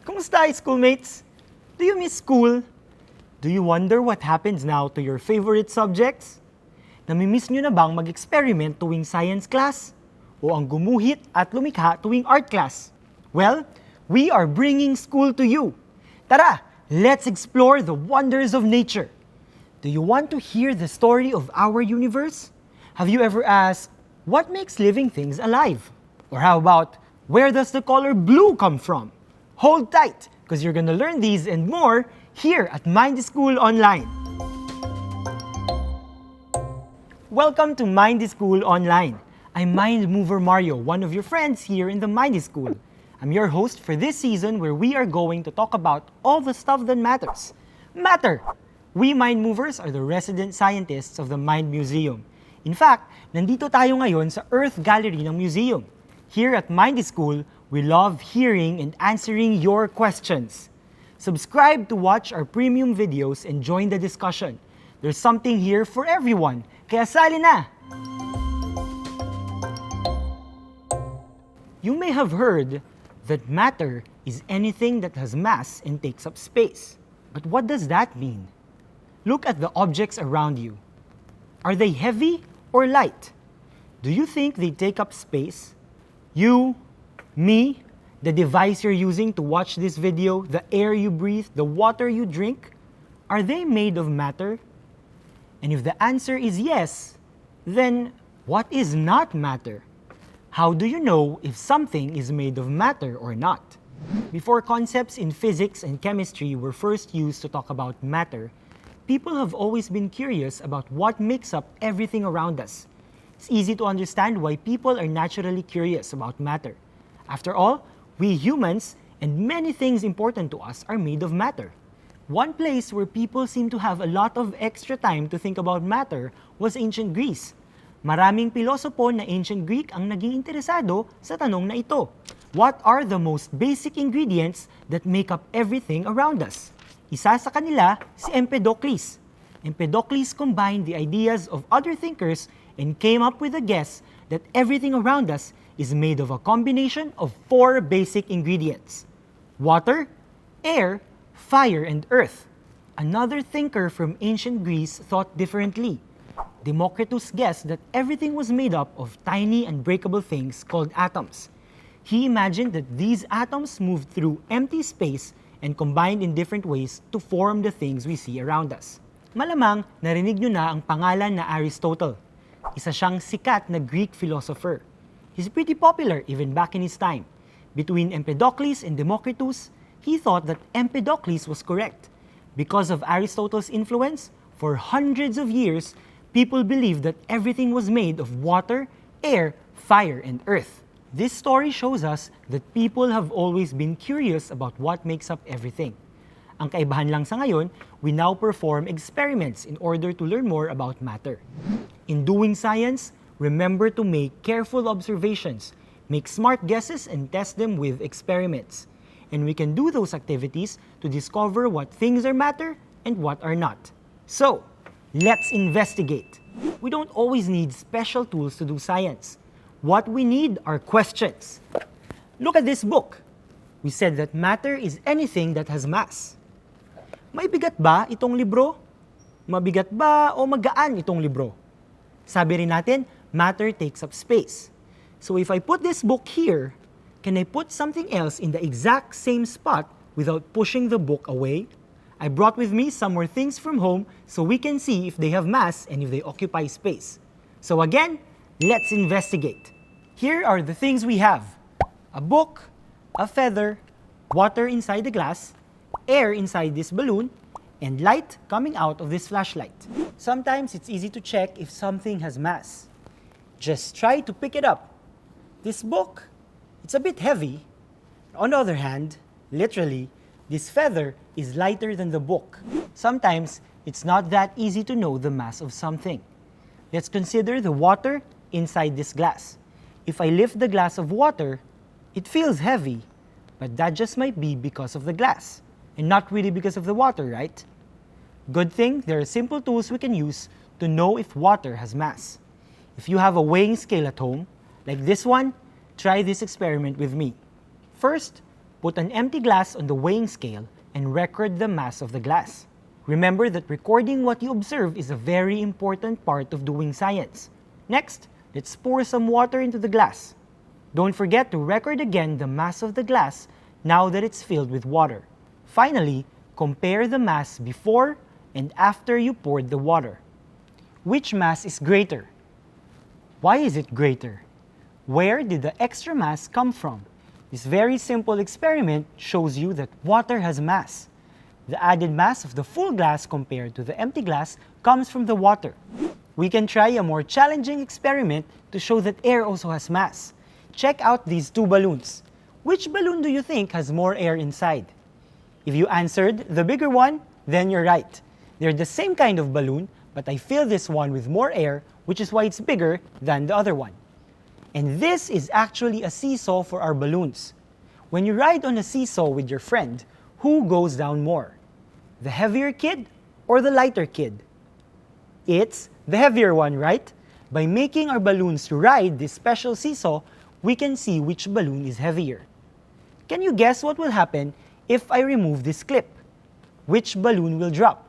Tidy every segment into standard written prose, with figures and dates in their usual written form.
Kumusta, schoolmates? Do you miss school? Do you wonder what happens now to your favorite subjects? Namimiss nyo na bang mag-experiment tuwing science class? O ang gumuhit at lumikha tuwing art class? Well, we are bringing school to you. Tara, let's explore the wonders of nature. Do you want to hear the story of our universe? Have you ever asked, what makes living things alive? Or how about, where does the color blue come from? Hold tight, because you're gonna learn these and more here at Mind School Online. Welcome to Mind School Online. I'm Mind Mover Mario, one of your friends here in the Mind School. I'm your host for this season where we are going to talk about all the stuff that matters. Matter! We Mind Movers are the resident scientists of the Mind Museum. In fact, nandito tayo ngayon sa Earth Gallery ng museum. Here at Mind School, we love hearing and answering your questions. Subscribe to watch our premium videos and join the discussion. There's something here for everyone, kaya sali na! You may have heard that matter is anything that has mass and takes up space. But what does that mean? Look at the objects around you. Are they heavy or light? Do you think they take up space? You, me, the device you're using to watch this video, the air you breathe, the water you drink, are they made of matter? And if the answer is yes, then what is not matter? How do you know if something is made of matter or not? Before concepts in physics and chemistry were first used to talk about matter, people have always been curious about what makes up everything around us. It's easy to understand why people are naturally curious about matter. After all, we humans and many things important to us are made of matter. One place where people seem to have a lot of extra time to think about matter was ancient Greece. Maraming pilosopo na ancient Greek ang naging interesado sa tanong na ito. What are the most basic ingredients that make up everything around us? Isa sa kanila si Empedocles. Empedocles combined the ideas of other thinkers and came up with a guess that everything around us is made of a combination of 4 basic ingredients: water, air, fire, and earth. Another thinker from ancient Greece thought differently. Democritus guessed that everything was made up of tiny unbreakable things called atoms. He imagined that these atoms moved through empty space and combined in different ways to form the things we see around us. Malamang narinig nyo na ang pangalan na Aristotle. Isa siyang sikat na Greek philosopher. He's pretty popular even back in his time. Between Empedocles and Democritus, he thought that Empedocles was correct. Because of Aristotle's influence, for hundreds of years, people believed that everything was made of water, air, fire, and earth. This story shows us that people have always been curious about what makes up everything. Ang kaibahan lang sa ngayon, we now perform experiments in order to learn more about matter. In doing science, remember to make careful observations, make smart guesses, and test them with experiments. And we can do those activities to discover what things are matter and what are not. So, let's investigate. We don't always need special tools to do science. What we need are questions. Look at this book. We said that matter is anything that has mass. May bigat ba itong libro? Mabigat ba o magaan itong libro? Sabi rin natin, matter takes up space. So if I put this book here, can I put something else in the exact same spot without pushing the book away? I brought with me some more things from home so we can see if they have mass and if they occupy space. So again, let's investigate. Here are the things we have: a book, a feather, water inside the glass, air inside this balloon, and light coming out of this flashlight. Sometimes it's easy to check if something has mass. Just try to pick it up. This book, it's a bit heavy. On the other hand, literally, this feather is lighter than the book. Sometimes, it's not that easy to know the mass of something. Let's consider the water inside this glass. If I lift the glass of water, it feels heavy, but that just might be because of the glass, and not really because of the water, right? Good thing there are simple tools we can use to know if water has mass. If you have a weighing scale at home, like this one, try this experiment with me. First, Put an empty glass on the weighing scale and record the mass of the glass. Remember that recording what you observe is a very important part of doing science. Next, let's pour some water into the glass. Don't forget to record again the mass of the glass now that it's filled with water. Finally, compare the mass before and after you poured the water. Which mass is greater? Why is it greater? Where did the extra mass come from? This very simple experiment shows you that water has mass. The added mass of the full glass compared to the empty glass comes from the water. We can try a more challenging experiment to show that air also has mass. Check out these two balloons. Which balloon do you think has more air inside? If you answered the bigger one, then you're right. They're the same kind of balloon, but I fill this one with more air, which is why it's bigger than the other one. And this is actually a seesaw for our balloons. When you ride on a seesaw with your friend, who goes down more? The heavier kid or the lighter kid? It's the heavier one, right? By making our balloons to ride this special seesaw, we can see which balloon is heavier. Can you guess what will happen if I remove this clip? Which balloon will drop?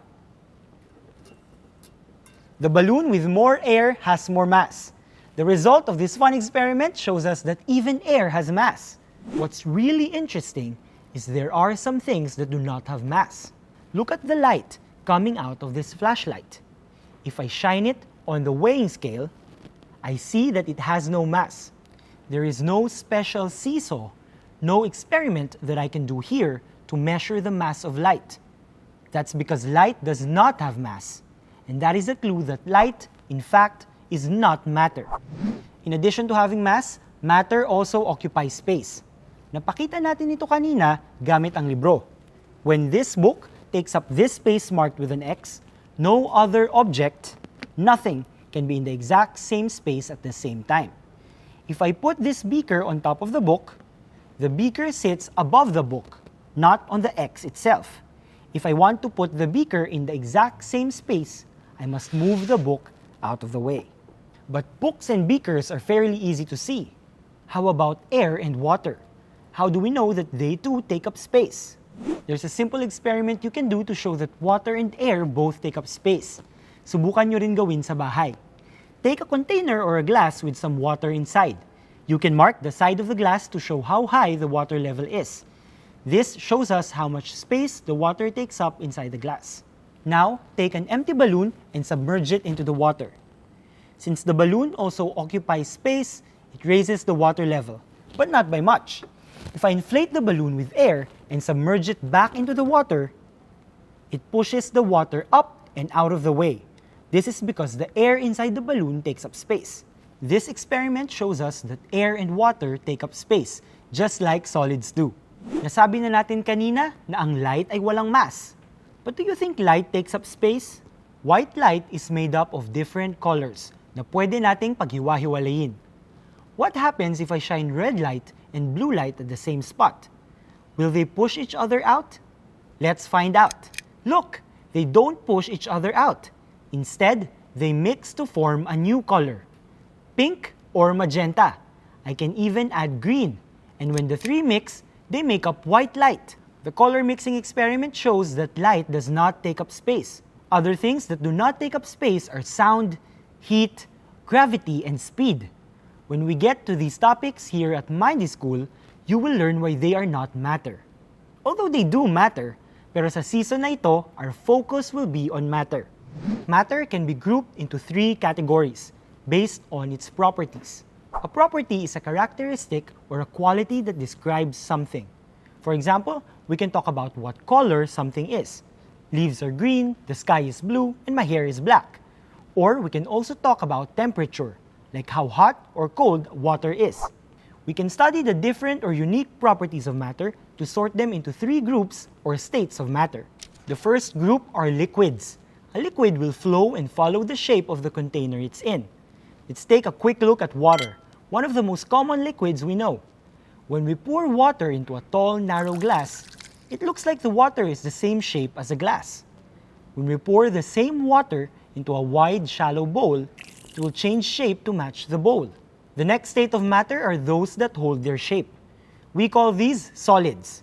The balloon with more air has more mass. The result of this fun experiment shows us that even air has mass. What's really interesting is there are some things that do not have mass. Look at the light coming out of this flashlight. If I shine it on the weighing scale, I see that it has no mass. There is no special seesaw, no experiment that I can do here to measure the mass of light. That's because light does not have mass. And that is a clue that light, in fact, is not matter. In addition to having mass, matter also occupies space. Napakita natin ito kanina gamit ang libro. When this book takes up this space marked with an X, no other object, nothing, can be in the exact same space at the same time. If I put this beaker on top of the book, the beaker sits above the book, not on the X itself. If I want to put the beaker in the exact same space, I must move the book out of the way. But books and beakers are fairly easy to see. How about air and water? How do we know that they too take up space? There's a simple experiment you can do to show that water and air both take up space. Subukan nyo rin gawin sa bahay. Take a container or a glass with some water inside. You can mark the side of the glass to show how high the water level is. This shows us how much space the water takes up inside the glass. Now, take an empty balloon and submerge it into the water. Since the balloon also occupies space, it raises the water level, but not by much. If I inflate the balloon with air and submerge it back into the water, it pushes the water up and out of the way. This is because the air inside the balloon takes up space. This experiment shows us that air and water take up space, just like solids do. Nasabi na natin kanina na ang light ay walang mass. But do you think light takes up space? White light is made up of different colors na pwede nating paghiwa-hiwalayin. What happens if I shine red light and blue light at the same spot? Will they push each other out? Let's find out. Look, they don't push each other out. Instead, they mix to form a new color. Pink or magenta. I can even add green. And when the three mix, they make up white light. The color mixing experiment shows that light does not take up space. Other things that do not take up space are sound, heat, gravity, and speed. When we get to these topics here at mindscool, you will learn why they are not matter. Although they do matter, pero sa season na ito, our focus will be on matter. Matter can be grouped into three categories based on its properties. A property is a characteristic or a quality that describes something. For example, we can talk about what color something is. Leaves are green, the sky is blue, and my hair is black. Or we can also talk about temperature, like how hot or cold water is. We can study the different or unique properties of matter to sort them into three groups or states of matter. The first group are liquids. A liquid will flow and follow the shape of the container it's in. Let's take a quick look at water, one of the most common liquids we know. When we pour water into a tall, narrow glass, it looks like the water is the same shape as a glass. When we pour the same water into a wide, shallow bowl, it will change shape to match the bowl. The next state of matter are those that hold their shape. We call these solids.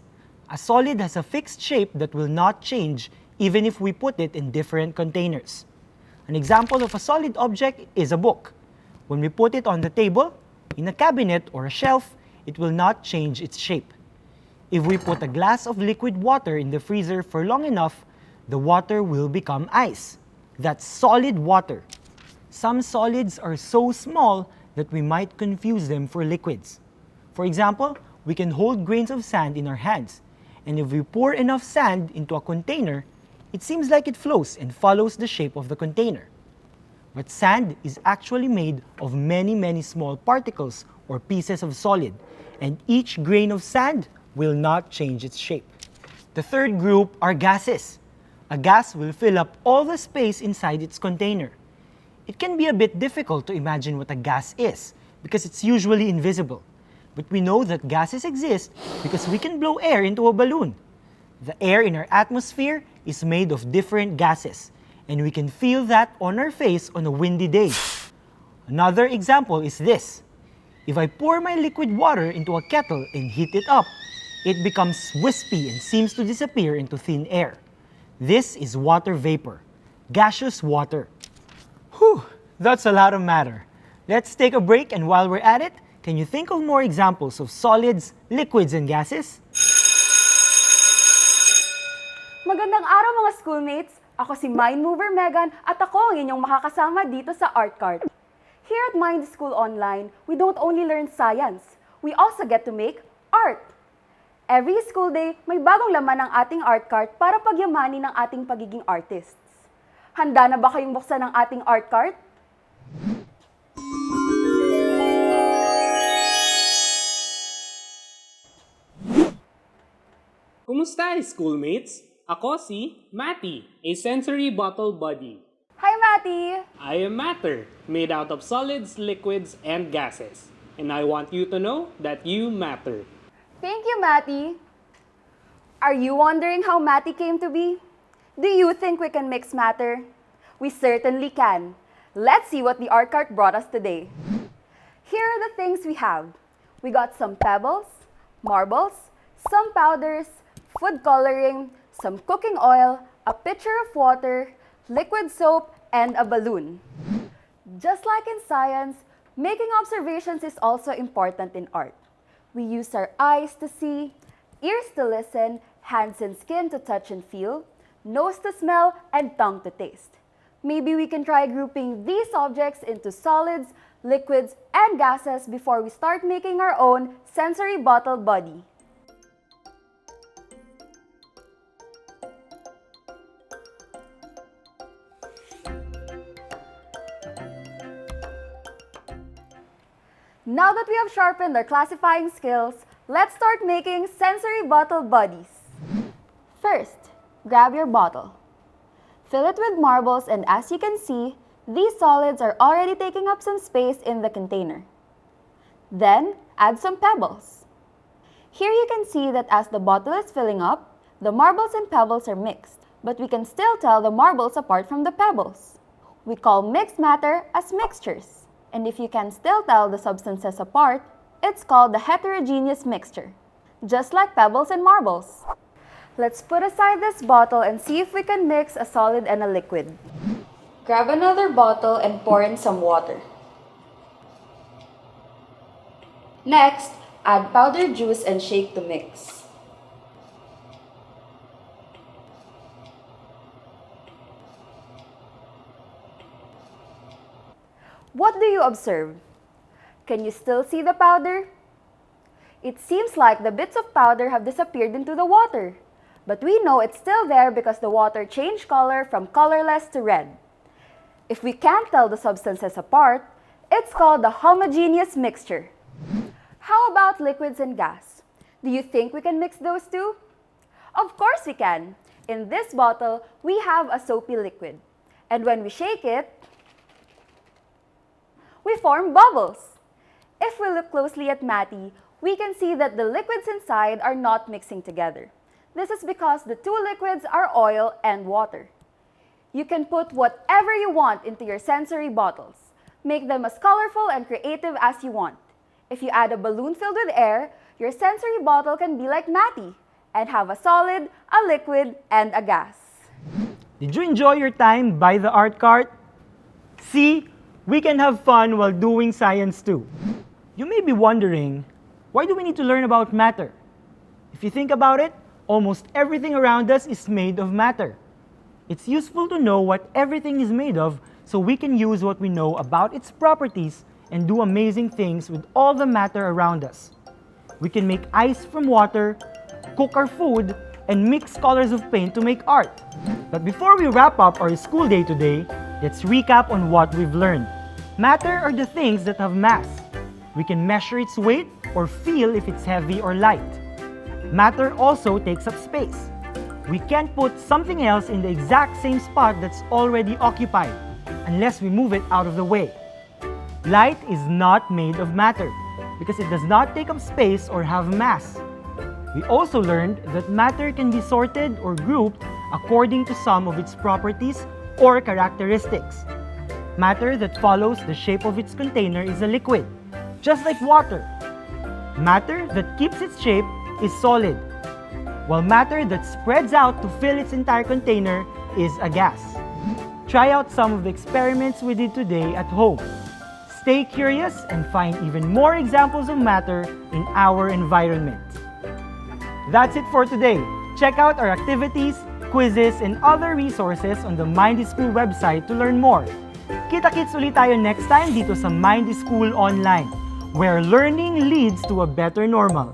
A solid has a fixed shape that will not change even if we put it in different containers. An example of a solid object is a book. When we put it on the table, in a cabinet or a shelf, it will not change its shape. If we put a glass of liquid water in the freezer for long enough, the water will become ice. That's solid water. Some solids are so small that we might confuse them for liquids. For example, we can hold grains of sand in our hands, and if we pour enough sand into a container, it seems like it flows and follows the shape of the container. But sand is actually made of many small particles or pieces of solid, and each grain of sand will not change its shape. The third group are gases. A gas will fill up all the space inside its container. It can be a bit difficult to imagine what a gas is because it's usually invisible. But we know that gases exist because we can blow air into a balloon. The air in our atmosphere is made of different gases, and we can feel that on our face on a windy day. Another example is this. If I pour my liquid water into a kettle and heat it up, it becomes wispy and seems to disappear into thin air. This is water vapor, gaseous water. Whew, that's a lot of matter. Let's take a break, and while we're at it, can you think of more examples of solids, liquids, and gases? Magandang araw mga schoolmates! Ako si Mind Mover Megan at ako ang inyong makakasama dito sa Art Cart. Here at Mind School Online, we don't only learn science, we also get to make art. Every school day, may bagong laman ang ating art cart para pagyamanin ang ating pagiging artists. Handa na ba kayong buksan ang ating art cart? Kumusta, schoolmates? Ako si Matty, a sensory bottle buddy. Hi, Matty! I am matter, made out of solids, liquids, and gases. And I want you to know that you matter. Thank you, Matty! Are you wondering how Matty came to be? Do you think we can mix matter? We certainly can. Let's see what the art cart brought us today. Here are the things we have. We got some pebbles, marbles, some powders, food coloring, some cooking oil, a pitcher of water, liquid soap, and a balloon. Just like in science, making observations is also important in art. We use our eyes to see, ears to listen, hands and skin to touch and feel, nose to smell, and tongue to taste. Maybe we can try grouping these objects into solids, liquids, and gases before we start making our own sensory bottle buddy. Now that we have sharpened our classifying skills, let's start making sensory bottle buddies. First, grab your bottle. Fill it with marbles, and as you can see, these solids are already taking up some space in the container. Then, add some pebbles. Here you can see that as the bottle is filling up, the marbles and pebbles are mixed, but we can still tell the marbles apart from the pebbles. We call mixed matter as mixtures. And if you can still tell the substances apart, it's called the heterogeneous mixture, just like pebbles and marbles. Let's put aside this bottle and see if we can mix a solid and a liquid. Grab another bottle and pour in some water. Next, add powdered juice and shake to mix. What do you observe? Can you still see the powder? It seems like the bits of powder have disappeared into the water. But we know it's still there because the water changed color from colorless to red. If we can't tell the substances apart, it's called the homogeneous mixture. How about liquids and gas? Do you think we can mix those two? Of course we can. In this bottle, we have a soapy liquid. And when we shake it, we form bubbles. If we look closely at Matty, we can see that the liquids inside are not mixing together. This is because the two liquids are oil and water. You can put whatever you want into your sensory bottles. Make them as colorful and creative as you want. If you add a balloon filled with air, Your sensory bottle can be like Matty and have a solid, a liquid, and a gas. Did you enjoy your time by the art cart? See, we can have fun while doing science too. You may be wondering, why do we need to learn about matter? If you think about it, almost everything around us is made of matter. It's useful to know what everything is made of so we can use what we know about its properties and do amazing things with all the matter around us. We can make ice from water, cook our food, and mix colors of paint to make art. But before we wrap up our school day today, let's recap on what we've learned. Matter are the things that have mass. We can measure its weight or feel if it's heavy or light. Matter also takes up space. We can't put something else in the exact same spot that's already occupied unless we move it out of the way. Light is not made of matter because it does not take up space or have mass. We also learned that matter can be sorted or grouped according to some of its properties or characteristics. Matter that follows the shape of its container is a liquid, just like water. Matter that keeps its shape is solid, while matter that spreads out to fill its entire container is a gas. Try out some of the experiments we did today at home. Stay curious and find even more examples of matter in our environment. That's it for today. Check out our activities, quizzes, and other resources on the mindscool website to learn more. Kita-kits ulit tayo next time dito sa mindscool Online, where learning leads to a better normal.